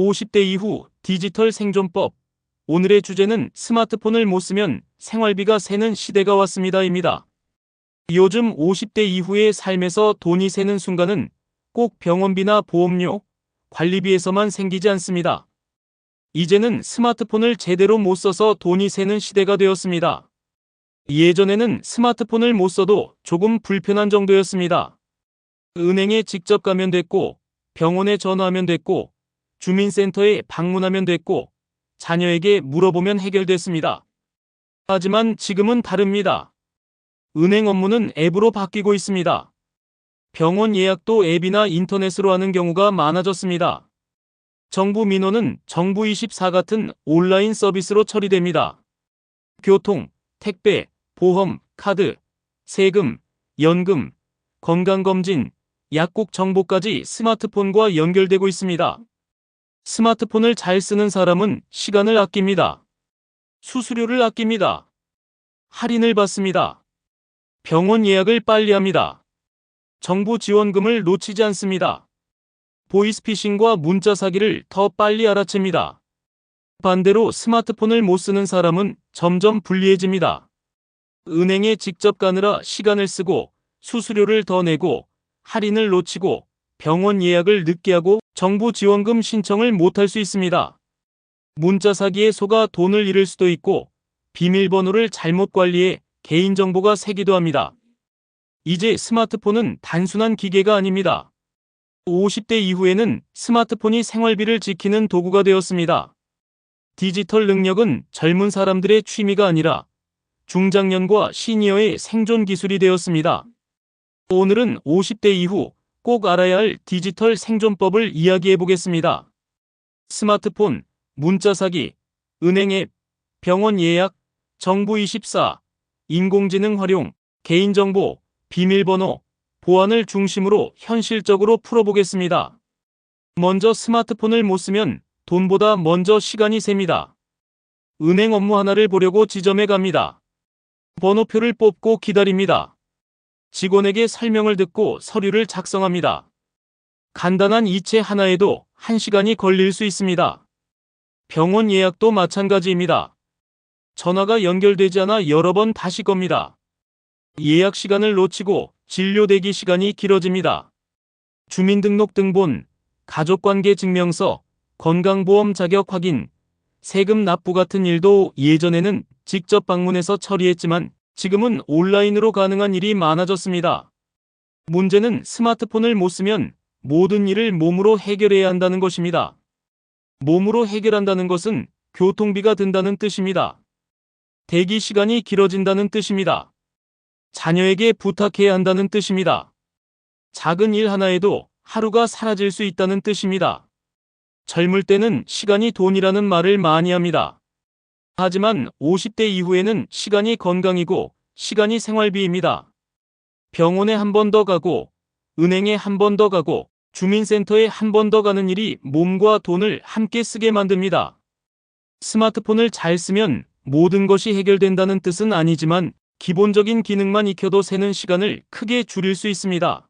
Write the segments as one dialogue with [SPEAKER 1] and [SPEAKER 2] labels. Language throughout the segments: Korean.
[SPEAKER 1] 50대 이후 디지털 생존법. 오늘의 주제는 스마트폰을 못 쓰면 생활비가 새는 시대가 왔습니다입니다. 요즘 50대 이후의 삶에서 돈이 새는 순간은 꼭 병원비나 보험료, 관리비에서만 생기지 않습니다. 이제는 스마트폰을 제대로 못 써서 돈이 새는 시대가 되었습니다. 예전에는 스마트폰을 못 써도 조금 불편한 정도였습니다. 은행에 직접 가면 됐고, 병원에 전화하면 됐고, 주민센터에 방문하면 됐고, 자녀에게 물어보면 해결됐습니다. 하지만 지금은 다릅니다. 은행 업무는 앱으로 바뀌고 있습니다. 병원 예약도 앱이나 인터넷으로 하는 경우가 많아졌습니다. 정부 민원은 정부24 같은 온라인 서비스로 처리됩니다. 교통, 택배, 보험, 카드, 세금, 연금, 건강검진, 약국 정보까지 스마트폰과 연결되고 있습니다. 스마트폰을 잘 쓰는 사람은 시간을 아낍니다. 수수료를 아낍니다. 할인을 받습니다. 병원 예약을 빨리 합니다. 정부 지원금을 놓치지 않습니다. 보이스피싱과 문자 사기를 더 빨리 알아챕니다. 반대로 스마트폰을 못 쓰는 사람은 점점 불리해집니다. 은행에 직접 가느라 시간을 쓰고 수수료를 더 내고 할인을 놓치고 병원 예약을 늦게 하고 정부 지원금 신청을 못할 수 있습니다. 문자 사기에 속아 돈을 잃을 수도 있고 비밀번호를 잘못 관리해 개인정보가 새기도 합니다. 이제 스마트폰은 단순한 기계가 아닙니다. 50대 이후에는 스마트폰이 생활비를 지키는 도구가 되었습니다. 디지털 능력은 젊은 사람들의 취미가 아니라 중장년과 시니어의 생존 기술이 되었습니다. 오늘은 50대 이후 꼭 알아야 할 디지털 생존법을 이야기해 보겠습니다. 스마트폰, 문자 사기, 은행 앱, 병원 예약, 정부24, 인공지능 활용, 개인정보, 비밀번호, 보안을 중심으로 현실적으로 풀어보겠습니다. 먼저 스마트폰을 못 쓰면 돈보다 먼저 시간이 셉니다. 은행 업무 하나를 보려고 지점에 갑니다. 번호표를 뽑고 기다립니다. 직원에게 설명을 듣고 서류를 작성합니다. 간단한 이체 하나에도 1시간이 걸릴 수 있습니다. 병원 예약도 마찬가지입니다. 전화가 연결되지 않아 여러 번 다시 겁니다. 예약 시간을 놓치고 진료 대기 시간이 길어집니다. 주민등록등본, 가족관계 증명서, 건강보험 자격 확인, 세금 납부 같은 일도 예전에는 직접 방문해서 처리했지만 지금은 온라인으로 가능한 일이 많아졌습니다. 문제는 스마트폰을 못 쓰면 모든 일을 몸으로 해결해야 한다는 것입니다. 몸으로 해결한다는 것은 교통비가 든다는 뜻입니다. 대기 시간이 길어진다는 뜻입니다. 자녀에게 부탁해야 한다는 뜻입니다. 작은 일 하나에도 하루가 사라질 수 있다는 뜻입니다. 젊을 때는 시간이 돈이라는 말을 많이 합니다. 하지만 50대 이후에는 시간이 건강이고 시간이 생활비입니다. 병원에 한 번 더 가고 은행에 한 번 더 가고 주민센터에 한 번 더 가는 일이 몸과 돈을 함께 쓰게 만듭니다. 스마트폰을 잘 쓰면 모든 것이 해결된다는 뜻은 아니지만 기본적인 기능만 익혀도 새는 시간을 크게 줄일 수 있습니다.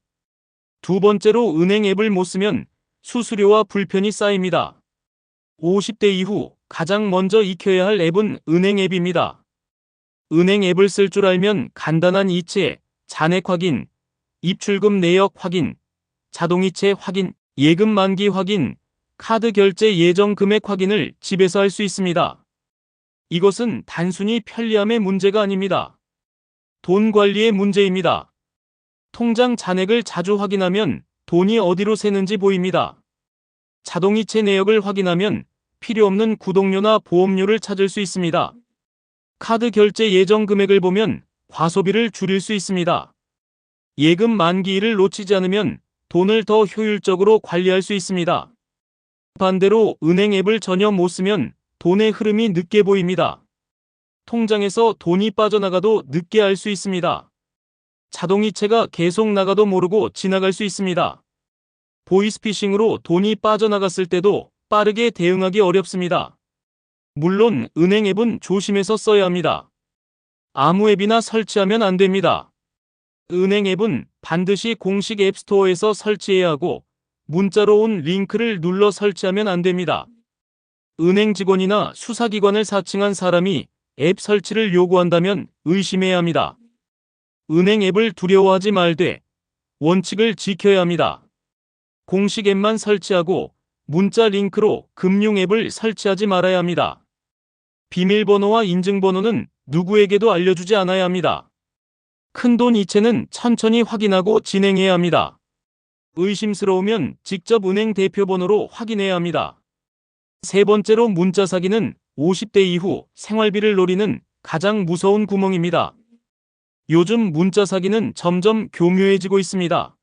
[SPEAKER 1] 두 번째로 은행 앱을 못 쓰면 수수료와 불편이 쌓입니다. 50대 이후 가장 먼저 익혀야 할 앱은 은행 앱입니다. 은행 앱을 쓸 줄 알면 간단한 이체, 잔액 확인, 입출금 내역 확인, 자동이체 확인, 예금 만기 확인, 카드 결제 예정 금액 확인을 집에서 할 수 있습니다. 이것은 단순히 편리함의 문제가 아닙니다. 돈 관리의 문제입니다. 통장 잔액을 자주 확인하면 돈이 어디로 새는지 보입니다. 자동이체 내역을 확인하면 필요 없는 구독료나 보험료를 찾을 수 있습니다. 카드 결제 예정 금액을 보면 과소비를 줄일 수 있습니다. 예금 만기일을 놓치지 않으면 돈을 더 효율적으로 관리할 수 있습니다. 반대로 은행 앱을 전혀 못 쓰면 돈의 흐름이 늦게 보입니다. 통장에서 돈이 빠져나가도 늦게 알 수 있습니다. 자동이체가 계속 나가도 모르고 지나갈 수 있습니다. 보이스피싱으로 돈이 빠져나갔을 때도 빠르게 대응하기 어렵습니다. 물론 은행 앱은 조심해서 써야 합니다. 아무 앱이나 설치하면 안 됩니다. 은행 앱은 반드시 공식 앱스토어에서 설치해야 하고 문자로 온 링크를 눌러 설치하면 안 됩니다. 은행 직원이나 수사기관을 사칭한 사람이 앱 설치를 요구한다면 의심해야 합니다. 은행 앱을 두려워하지 말되 원칙을 지켜야 합니다. 공식 앱만 설치하고 문자 링크로 금융 앱을 설치하지 말아야 합니다. 비밀번호와 인증번호는 누구에게도 알려주지 않아야 합니다. 큰돈 이체는 천천히 확인하고 진행해야 합니다. 의심스러우면 직접 은행 대표번호로 확인해야 합니다. 세 번째로 문자 사기는 50대 이후 생활비를 노리는 가장 무서운 구멍입니다. 요즘 문자 사기는 점점 교묘해지고 있습니다.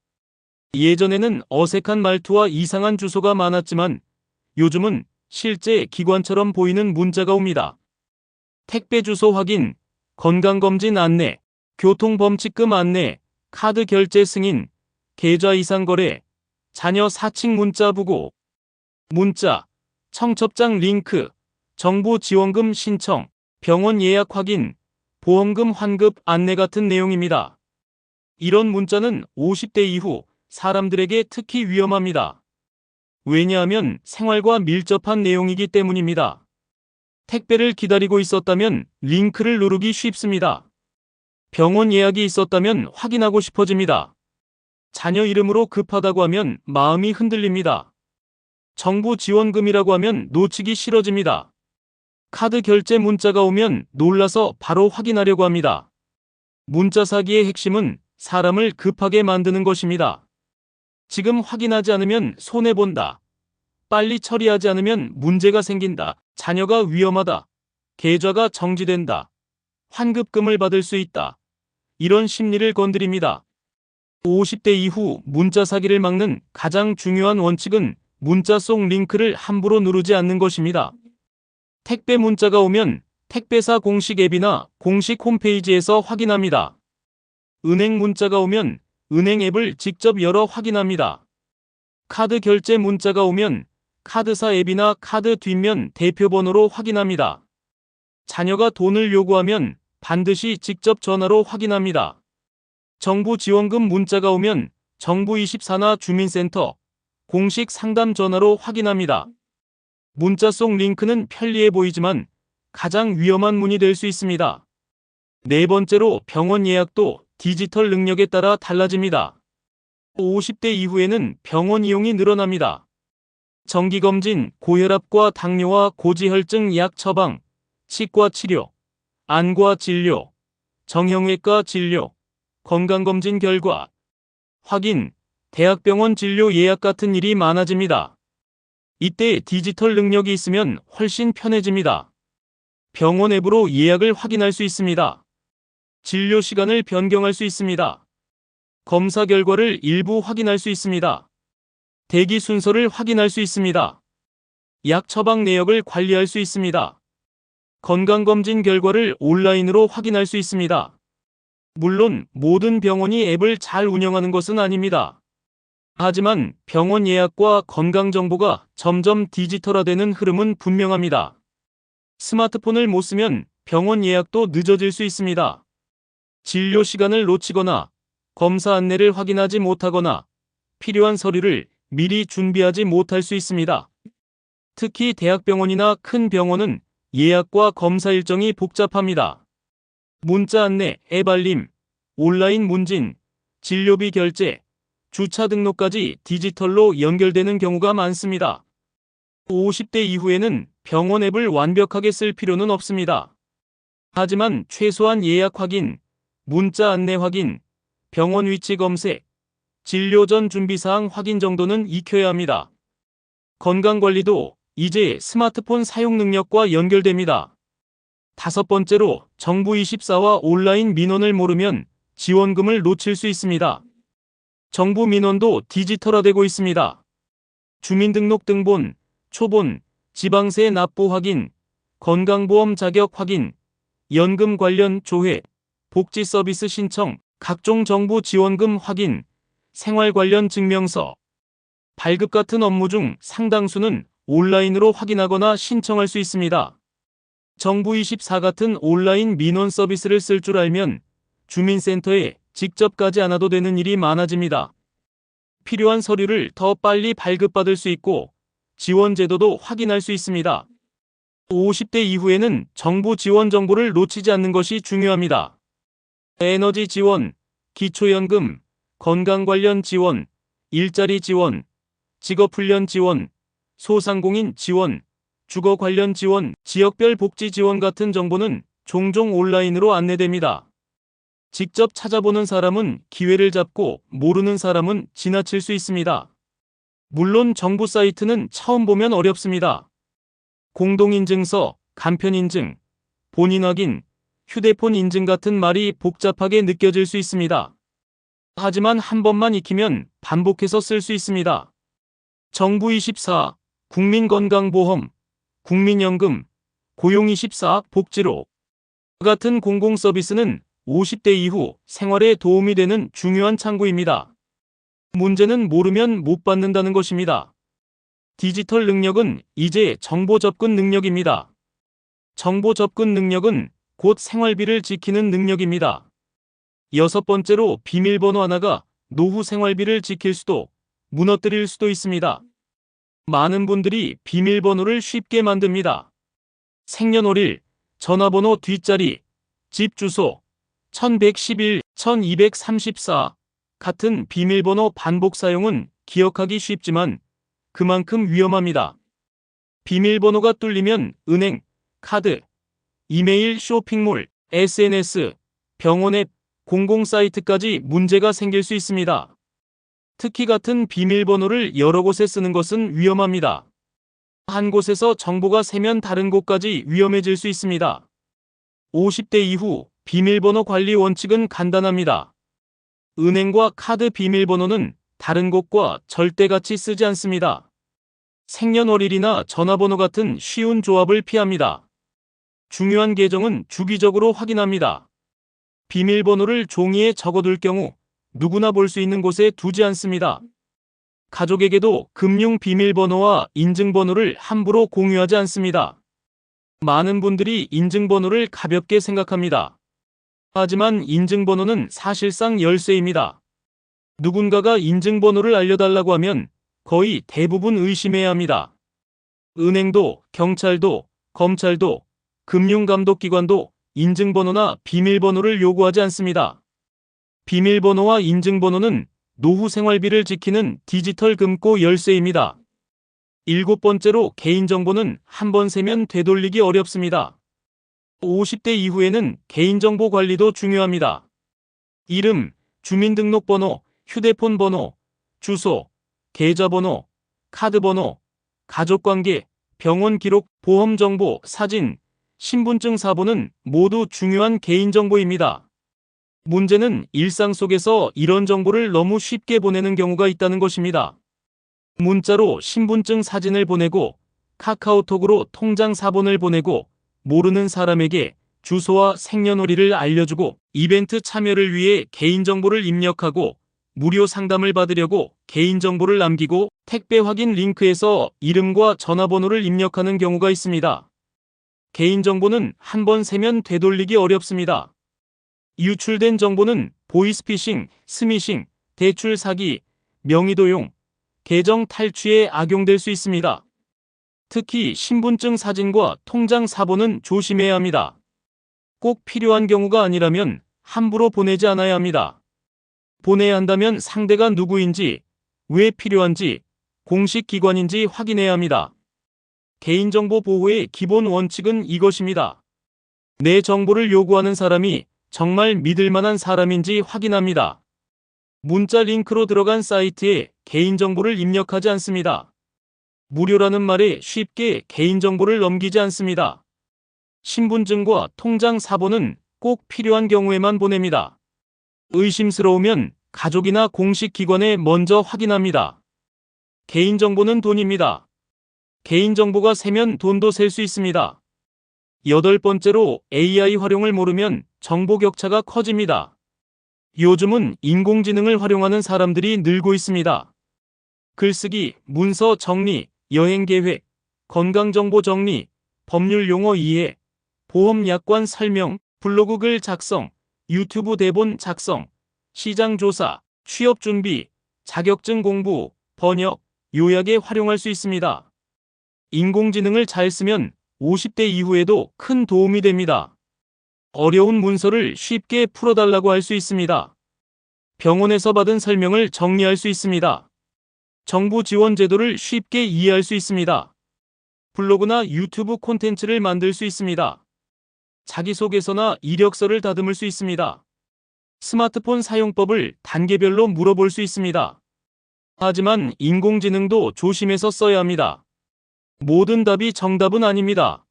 [SPEAKER 1] 예전에는 어색한 말투와 이상한 주소가 많았지만 요즘은 실제 기관처럼 보이는 문자가 옵니다. 택배 주소 확인, 건강검진 안내, 교통범칙금 안내, 카드 결제 승인, 계좌 이상 거래, 자녀 사칭 문자 부고, 문자, 청첩장 링크, 정부 지원금 신청, 병원 예약 확인, 보험금 환급 안내 같은 내용입니다. 이런 문자는 50대 이후 사람들에게 특히 위험합니다. 왜냐하면 생활과 밀접한 내용이기 때문입니다. 택배를 기다리고 있었다면 링크를 누르기 쉽습니다. 병원 예약이 있었다면 확인하고 싶어집니다. 자녀 이름으로 급하다고 하면 마음이 흔들립니다. 정부 지원금이라고 하면 놓치기 싫어집니다. 카드 결제 문자가 오면 놀라서 바로 확인하려고 합니다. 문자 사기의 핵심은 사람을 급하게 만드는 것입니다. 지금 확인하지 않으면 손해본다. 빨리 처리하지 않으면 문제가 생긴다. 자녀가 위험하다. 계좌가 정지된다. 환급금을 받을 수 있다. 이런 심리를 건드립니다. 50대 이후 문자 사기를 막는 가장 중요한 원칙은 문자 속 링크를 함부로 누르지 않는 것입니다. 택배 문자가 오면 택배사 공식 앱이나 공식 홈페이지에서 확인합니다. 은행 문자가 오면 은행 앱을 직접 열어 확인합니다. 카드 결제 문자가 오면 카드사 앱이나 카드 뒷면 대표번호로 확인합니다. 자녀가 돈을 요구하면 반드시 직접 전화로 확인합니다. 정부 지원금 문자가 오면 정부24나 주민센터, 공식 상담 전화로 확인합니다. 문자 속 링크는 편리해 보이지만 가장 위험한 문이 될 수 있습니다. 네 번째로 병원 예약도 디지털 능력에 따라 달라집니다. 50대 이후에는 병원 이용이 늘어납니다. 정기검진, 고혈압과 당뇨와 고지혈증 약 처방, 치과 치료, 안과 진료, 정형외과 진료, 건강검진 결과, 확인, 대학병원 진료 예약 같은 일이 많아집니다. 이때 디지털 능력이 있으면 훨씬 편해집니다. 병원 앱으로 예약을 확인할 수 있습니다. 진료 시간을 변경할 수 있습니다. 검사 결과를 일부 확인할 수 있습니다. 대기 순서를 확인할 수 있습니다. 약 처방 내역을 관리할 수 있습니다. 건강검진 결과를 온라인으로 확인할 수 있습니다. 물론 모든 병원이 앱을 잘 운영하는 것은 아닙니다. 하지만 병원 예약과 건강정보가 점점 디지털화되는 흐름은 분명합니다. 스마트폰을 못 쓰면 병원 예약도 늦어질 수 있습니다. 진료 시간을 놓치거나 검사 안내를 확인하지 못하거나 필요한 서류를 미리 준비하지 못할 수 있습니다. 특히 대학병원이나 큰 병원은 예약과 검사 일정이 복잡합니다. 문자 안내, 앱 알림, 온라인 문진, 진료비 결제, 주차 등록까지 디지털로 연결되는 경우가 많습니다. 50대 이후에는 병원 앱을 완벽하게 쓸 필요는 없습니다. 하지만 최소한 예약 확인, 문자 안내 확인, 병원 위치 검색, 진료 전 준비사항 확인 정도는 익혀야 합니다. 건강관리도 이제 스마트폰 사용 능력과 연결됩니다. 다섯 번째로 정부24와 온라인 민원을 모르면 지원금을 놓칠 수 있습니다. 정부 민원도 디지털화되고 있습니다. 주민등록등본, 초본, 지방세 납부 확인, 건강보험 자격 확인, 연금 관련 조회, 복지 서비스 신청, 각종 정부 지원금 확인, 생활 관련 증명서, 발급 같은 업무 중 상당수는 온라인으로 확인하거나 신청할 수 있습니다. 정부24 같은 온라인 민원 서비스를 쓸 줄 알면 주민센터에 직접 가지 않아도 되는 일이 많아집니다. 필요한 서류를 더 빨리 발급받을 수 있고 지원 제도도 확인할 수 있습니다. 50대 이후에는 정부 지원 정보를 놓치지 않는 것이 중요합니다. 에너지 지원, 기초연금, 건강 관련 지원, 일자리 지원, 직업훈련 지원, 소상공인 지원, 주거 관련 지원, 지역별 복지 지원 같은 정보는 종종 온라인으로 안내됩니다. 직접 찾아보는 사람은 기회를 잡고 모르는 사람은 지나칠 수 있습니다. 물론 정부 사이트는 처음 보면 어렵습니다. 공동인증서, 간편인증, 본인 확인, 휴대폰 인증 같은 말이 복잡하게 느껴질 수 있습니다. 하지만 한 번만 익히면 반복해서 쓸 수 있습니다. 정부24, 국민건강보험, 국민연금, 고용24, 복지로 같은 공공서비스는 50대 이후 생활에 도움이 되는 중요한 창구입니다. 문제는 모르면 못 받는다는 것입니다. 디지털 능력은 이제 정보 접근 능력입니다. 정보 접근 능력은 곧 생활비를 지키는 능력입니다. 여섯 번째로 비밀번호 하나가 노후 생활비를 지킬 수도 무너뜨릴 수도 있습니다. 많은 분들이 비밀번호를 쉽게 만듭니다. 생년월일, 전화번호 뒷자리, 집 주소, 1111, 1234 같은 비밀번호 반복 사용은 기억하기 쉽지만 그만큼 위험합니다. 비밀번호가 뚫리면 은행, 카드, 이메일, 쇼핑몰, SNS, 병원 앱, 공공사이트까지 문제가 생길 수 있습니다. 특히 같은 비밀번호를 여러 곳에 쓰는 것은 위험합니다. 한 곳에서 정보가 새면 다른 곳까지 위험해질 수 있습니다. 50대 이후 비밀번호 관리 원칙은 간단합니다. 은행과 카드 비밀번호는 다른 곳과 절대 같이 쓰지 않습니다. 생년월일이나 전화번호 같은 쉬운 조합을 피합니다. 중요한 계정은 주기적으로 확인합니다. 비밀번호를 종이에 적어둘 경우 누구나 볼 수 있는 곳에 두지 않습니다. 가족에게도 금융 비밀번호와 인증번호를 함부로 공유하지 않습니다. 많은 분들이 인증번호를 가볍게 생각합니다. 하지만 인증번호는 사실상 열쇠입니다. 누군가가 인증번호를 알려달라고 하면 거의 대부분 의심해야 합니다. 은행도, 경찰도, 검찰도, 금융감독기관도 인증번호나 비밀번호를 요구하지 않습니다. 비밀번호와 인증번호는 노후 생활비를 지키는 디지털 금고 열쇠입니다. 일곱 번째로 개인정보는 한 번 세면 되돌리기 어렵습니다. 50대 이후에는 개인정보 관리도 중요합니다. 이름, 주민등록번호, 휴대폰 번호, 주소, 계좌번호, 카드번호, 가족관계, 병원 기록, 보험정보, 사진, 신분증 사본은 모두 중요한 개인정보입니다. 문제는 일상 속에서 이런 정보를 너무 쉽게 보내는 경우가 있다는 것입니다. 문자로 신분증 사진을 보내고 카카오톡으로 통장 사본을 보내고 모르는 사람에게 주소와 생년월일을 알려주고 이벤트 참여를 위해 개인정보를 입력하고 무료 상담을 받으려고 개인정보를 남기고 택배 확인 링크에서 이름과 전화번호를 입력하는 경우가 있습니다. 개인정보는 한 번 세면 되돌리기 어렵습니다. 유출된 정보는 보이스피싱, 스미싱, 대출 사기, 명의도용, 계정 탈취에 악용될 수 있습니다. 특히 신분증 사진과 통장 사본은 조심해야 합니다. 꼭 필요한 경우가 아니라면 함부로 보내지 않아야 합니다. 보내야 한다면 상대가 누구인지, 왜 필요한지, 공식 기관인지 확인해야 합니다. 개인정보 보호의 기본 원칙은 이것입니다. 내 정보를 요구하는 사람이 정말 믿을 만한 사람인지 확인합니다. 문자 링크로 들어간 사이트에 개인정보를 입력하지 않습니다. 무료라는 말에 쉽게 개인정보를 넘기지 않습니다. 신분증과 통장 사본은 꼭 필요한 경우에만 보냅니다. 의심스러우면 가족이나 공식 기관에 먼저 확인합니다. 개인정보는 돈입니다. 개인정보가 새면 돈도 셀 수 있습니다. 여덟 번째로 AI 활용을 모르면 정보 격차가 커집니다. 요즘은 인공지능을 활용하는 사람들이 늘고 있습니다. 글쓰기, 문서 정리, 여행 계획, 건강정보 정리, 법률 용어 이해, 보험 약관 설명, 블로그 글 작성, 유튜브 대본 작성, 시장 조사, 취업 준비, 자격증 공부, 번역, 요약에 활용할 수 있습니다. 인공지능을 잘 쓰면 50대 이후에도 큰 도움이 됩니다. 어려운 문서를 쉽게 풀어달라고 할 수 있습니다. 병원에서 받은 설명을 정리할 수 있습니다. 정부 지원 제도를 쉽게 이해할 수 있습니다. 블로그나 유튜브 콘텐츠를 만들 수 있습니다. 자기소개서나 이력서를 다듬을 수 있습니다. 스마트폰 사용법을 단계별로 물어볼 수 있습니다. 하지만 인공지능도 조심해서 써야 합니다. 모든 답이 정답은 아닙니다.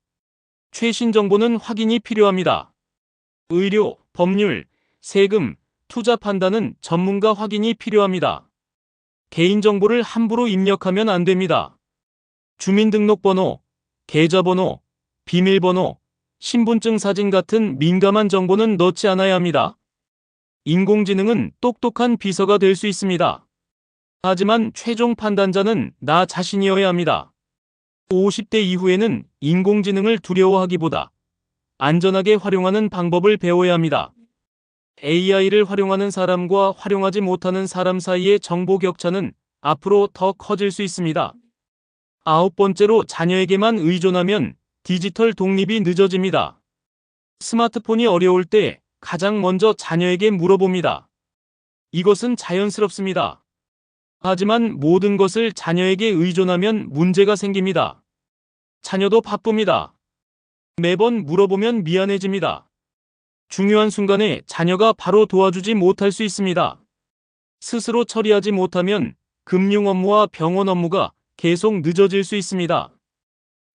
[SPEAKER 1] 최신 정보는 확인이 필요합니다. 의료, 법률, 세금, 투자 판단은 전문가 확인이 필요합니다. 개인정보를 함부로 입력하면 안 됩니다. 주민등록번호, 계좌번호, 비밀번호, 신분증 사진 같은 민감한 정보는 넣지 않아야 합니다. 인공지능은 똑똑한 비서가 될 수 있습니다. 하지만 최종 판단자는 나 자신이어야 합니다. 50대 이후에는 인공지능을 두려워하기보다 안전하게 활용하는 방법을 배워야 합니다. AI를 활용하는 사람과 활용하지 못하는 사람 사이의 정보 격차는 앞으로 더 커질 수 있습니다. 9번째로 자녀에게만 의존하면 디지털 독립이 늦어집니다. 스마트폰이 어려울 때 가장 먼저 자녀에게 물어봅니다. 이것은 자연스럽습니다. 하지만 모든 것을 자녀에게 의존하면 문제가 생깁니다. 자녀도 바쁩니다. 매번 물어보면 미안해집니다. 중요한 순간에 자녀가 바로 도와주지 못할 수 있습니다. 스스로 처리하지 못하면 금융 업무와 병원 업무가 계속 늦어질 수 있습니다.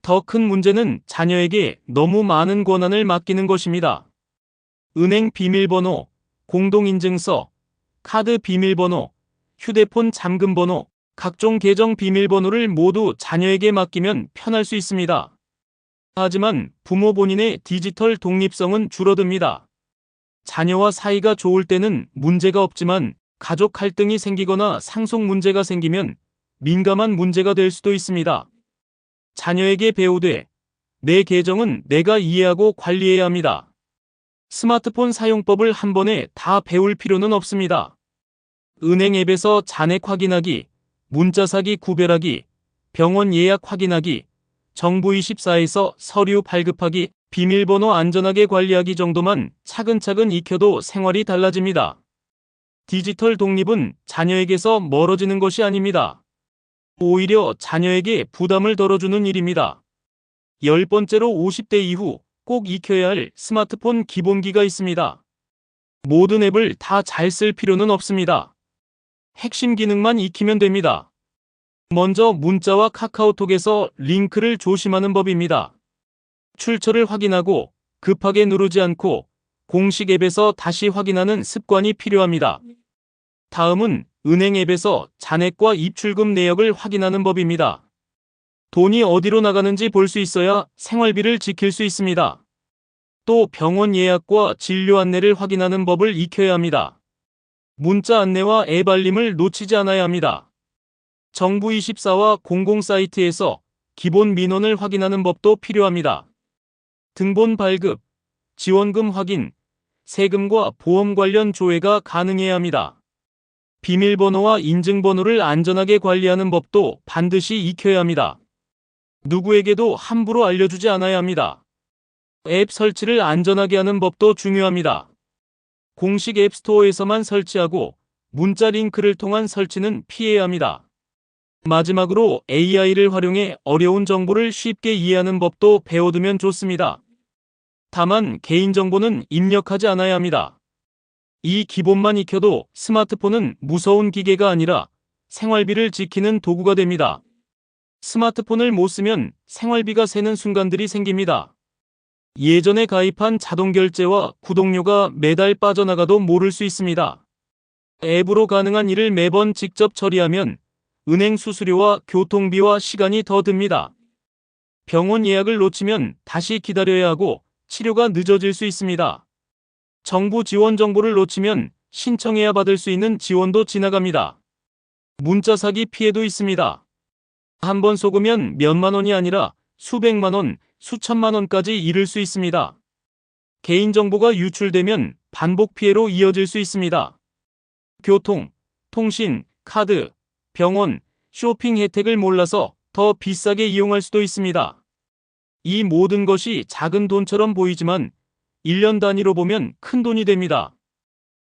[SPEAKER 1] 더 큰 문제는 자녀에게 너무 많은 권한을 맡기는 것입니다. 은행 비밀번호, 공동인증서, 카드 비밀번호, 휴대폰 잠금번호, 각종 계정 비밀번호를 모두 자녀에게 맡기면 편할 수 있습니다. 하지만 부모 본인의 디지털 독립성은 줄어듭니다. 자녀와 사이가 좋을 때는 문제가 없지만 가족 갈등이 생기거나 상속 문제가 생기면 민감한 문제가 될 수도 있습니다. 자녀에게 배우되 내 계정은 내가 이해하고 관리해야 합니다. 스마트폰 사용법을 한 번에 다 배울 필요는 없습니다. 은행 앱에서 잔액 확인하기, 문자 사기 구별하기, 병원 예약 확인하기, 정부24에서 서류 발급하기, 비밀번호 안전하게 관리하기 정도만 차근차근 익혀도 생활이 달라집니다. 디지털 독립은 자녀에게서 멀어지는 것이 아닙니다. 오히려 자녀에게 부담을 덜어주는 일입니다. 10번째로 50대 이후 꼭 익혀야 할 스마트폰 기본기가 있습니다. 모든 앱을 다 잘 쓸 필요는 없습니다. 핵심 기능만 익히면 됩니다. 먼저 문자와 카카오톡에서 링크를 조심하는 법입니다. 출처를 확인하고 급하게 누르지 않고 공식 앱에서 다시 확인하는 습관이 필요합니다. 다음은 은행 앱에서 잔액과 입출금 내역을 확인하는 법입니다. 돈이 어디로 나가는지 볼 수 있어야 생활비를 지킬 수 있습니다. 또 병원 예약과 진료 안내를 확인하는 법을 익혀야 합니다. 문자 안내와 앱 알림을 놓치지 않아야 합니다. 정부24와 공공 사이트에서 기본 민원을 확인하는 법도 필요합니다. 등본 발급, 지원금 확인, 세금과 보험 관련 조회가 가능해야 합니다. 비밀번호와 인증번호를 안전하게 관리하는 법도 반드시 익혀야 합니다. 누구에게도 함부로 알려주지 않아야 합니다. 앱 설치를 안전하게 하는 법도 중요합니다. 공식 앱스토어에서만 설치하고 문자 링크를 통한 설치는 피해야 합니다. 마지막으로 AI를 활용해 어려운 정보를 쉽게 이해하는 법도 배워두면 좋습니다. 다만 개인정보는 입력하지 않아야 합니다. 이 기본만 익혀도 스마트폰은 무서운 기계가 아니라 생활비를 지키는 도구가 됩니다. 스마트폰을 못 쓰면 생활비가 새는 순간들이 생깁니다. 예전에 가입한 자동결제와 구독료가 매달 빠져나가도 모를 수 있습니다. 앱으로 가능한 일을 매번 직접 처리하면 은행 수수료와 교통비와 시간이 더 듭니다. 병원 예약을 놓치면 다시 기다려야 하고 치료가 늦어질 수 있습니다. 정부 지원 정보를 놓치면 신청해야 받을 수 있는 지원도 지나갑니다. 문자 사기 피해도 있습니다. 한 번 속으면 몇만 원이 아니라 수백만 원, 수천만 원까지 이를 수 있습니다. 개인정보가 유출되면 반복 피해로 이어질 수 있습니다. 교통, 통신, 카드, 병원, 쇼핑 혜택을 몰라서 더 비싸게 이용할 수도 있습니다. 이 모든 것이 작은 돈처럼 보이지만 1년 단위로 보면 큰 돈이 됩니다.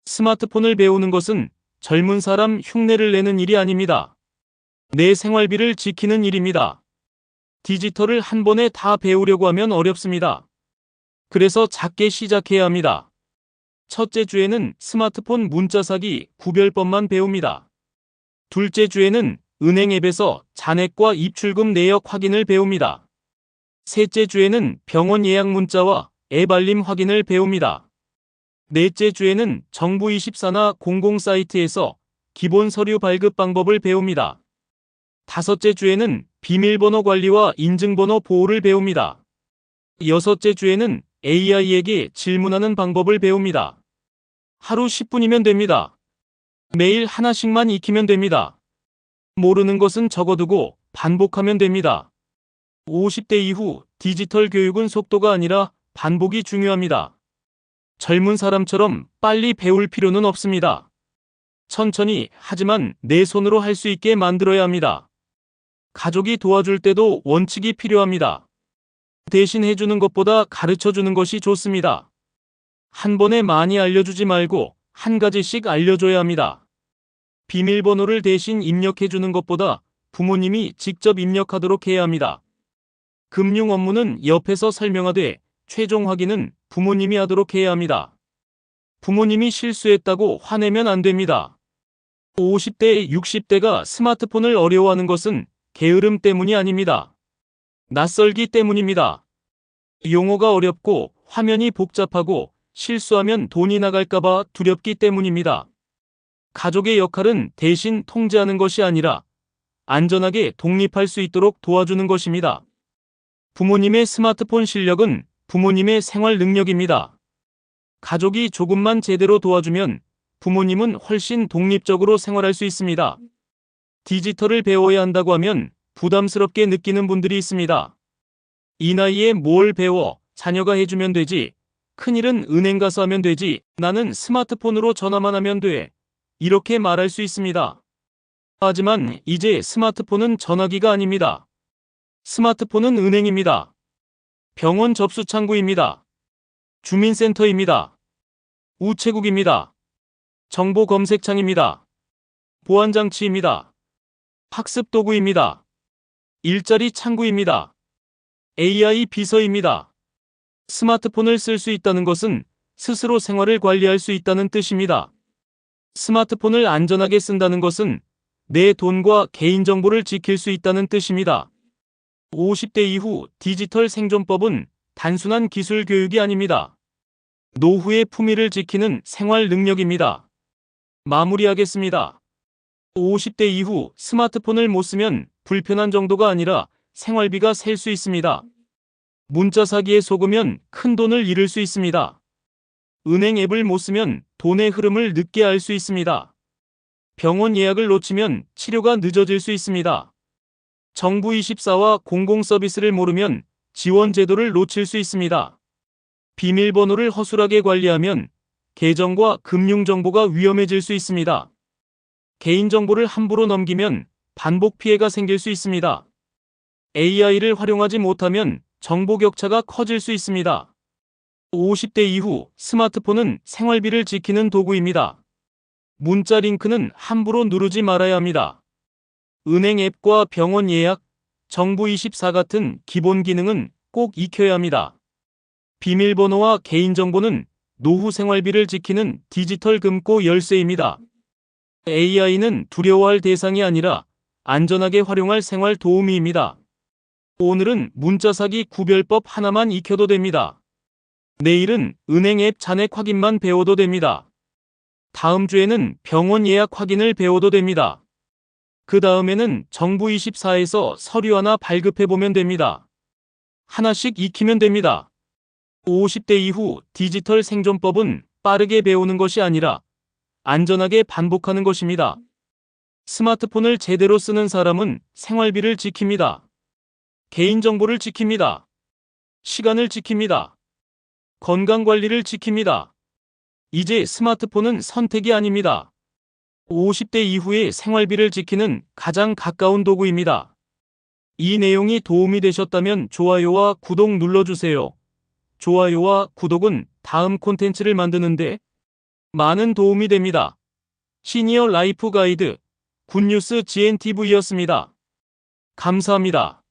[SPEAKER 1] 스마트폰을 배우는 것은 젊은 사람 흉내를 내는 일이 아닙니다. 내 생활비를 지키는 일입니다. 디지털을 한 번에 다 배우려고 하면 어렵습니다. 그래서 작게 시작해야 합니다. 첫째 주에는 스마트폰 문자 사기 구별법만 배웁니다. 둘째 주에는 은행 앱에서 잔액과 입출금 내역 확인을 배웁니다. 셋째 주에는 병원 예약 문자와 앱 알림 확인을 배웁니다. 넷째 주에는 정부24나 공공사이트에서 기본 서류 발급 방법을 배웁니다. 다섯째 주에는 비밀번호 관리와 인증번호 보호를 배웁니다. 여섯째 주에는 AI에게 질문하는 방법을 배웁니다. 하루 10분이면 됩니다. 매일 하나씩만 익히면 됩니다. 모르는 것은 적어두고 반복하면 됩니다. 50대 이후 디지털 교육은 속도가 아니라 반복이 중요합니다. 젊은 사람처럼 빨리 배울 필요는 없습니다. 천천히 하지만 내 손으로 할 수 있게 만들어야 합니다. 가족이 도와줄 때도 원칙이 필요합니다. 대신 해주는 것보다 가르쳐주는 것이 좋습니다. 한 번에 많이 알려주지 말고 한 가지씩 알려줘야 합니다. 비밀번호를 대신 입력해주는 것보다 부모님이 직접 입력하도록 해야 합니다. 금융 업무는 옆에서 설명하되 최종 확인은 부모님이 하도록 해야 합니다. 부모님이 실수했다고 화내면 안 됩니다. 50대, 60대가 스마트폰을 어려워하는 것은 게으름 때문이 아닙니다. 낯설기 때문입니다. 용어가 어렵고 화면이 복잡하고 실수하면 돈이 나갈까봐 두렵기 때문입니다. 가족의 역할은 대신 통제하는 것이 아니라 안전하게 독립할 수 있도록 도와주는 것입니다. 부모님의 스마트폰 실력은 부모님의 생활 능력입니다. 가족이 조금만 제대로 도와주면 부모님은 훨씬 독립적으로 생활할 수 있습니다. 디지털을 배워야 한다고 하면 부담스럽게 느끼는 분들이 있습니다. 이 나이에 뭘 배워? 자녀가 해주면 되지. 큰일은 은행 가서 하면 되지. 나는 스마트폰으로 전화만 하면 돼. 이렇게 말할 수 있습니다. 하지만 이제 스마트폰은 전화기가 아닙니다. 스마트폰은 은행입니다. 병원 접수 창구입니다. 주민센터입니다. 우체국입니다. 정보 검색창입니다. 보안장치입니다. 학습 도구입니다. 일자리 창구입니다. AI 비서입니다. 스마트폰을 쓸 수 있다는 것은 스스로 생활을 관리할 수 있다는 뜻입니다. 스마트폰을 안전하게 쓴다는 것은 내 돈과 개인정보를 지킬 수 있다는 뜻입니다. 50대 이후 디지털 생존법은 단순한 기술 교육이 아닙니다. 노후의 품위를 지키는 생활 능력입니다. 마무리하겠습니다. 50대 이후 스마트폰을 못 쓰면 불편한 정도가 아니라 생활비가 셀 수 있습니다. 문자 사기에 속으면 큰 돈을 잃을 수 있습니다. 은행 앱을 못 쓰면 돈의 흐름을 늦게 알 수 있습니다. 병원 예약을 놓치면 치료가 늦어질 수 있습니다. 정부24와 공공서비스를 모르면 지원 제도를 놓칠 수 있습니다. 비밀번호를 허술하게 관리하면 계정과 금융정보가 위험해질 수 있습니다. 개인정보를 함부로 넘기면 반복 피해가 생길 수 있습니다. AI를 활용하지 못하면 정보 격차가 커질 수 있습니다. 50대 이후 스마트폰은 생활비를 지키는 도구입니다. 문자 링크는 함부로 누르지 말아야 합니다. 은행 앱과 병원 예약, 정부24 같은 기본 기능은 꼭 익혀야 합니다. 비밀번호와 개인정보는 노후 생활비를 지키는 디지털 금고 열쇠입니다. AI는 두려워할 대상이 아니라 안전하게 활용할 생활 도우미입니다. 오늘은 문자 사기 구별법 하나만 익혀도 됩니다. 내일은 은행 앱 잔액 확인만 배워도 됩니다. 다음 주에는 병원 예약 확인을 배워도 됩니다. 그 다음에는 정부24에서 서류 하나 발급해보면 됩니다. 하나씩 익히면 됩니다. 50대 이후 디지털 생존법은 빠르게 배우는 것이 아니라 안전하게 반복하는 것입니다. 스마트폰을 제대로 쓰는 사람은 생활비를 지킵니다. 개인정보를 지킵니다. 시간을 지킵니다. 건강관리를 지킵니다. 이제 스마트폰은 선택이 아닙니다. 50대 이후의 생활비를 지키는 가장 가까운 도구입니다. 이 내용이 도움이 되셨다면 좋아요와 구독 눌러주세요. 좋아요와 구독은 다음 콘텐츠를 만드는데 많은 도움이 됩니다. 시니어 라이프 가이드 굿뉴스 GNTV였습니다. 감사합니다.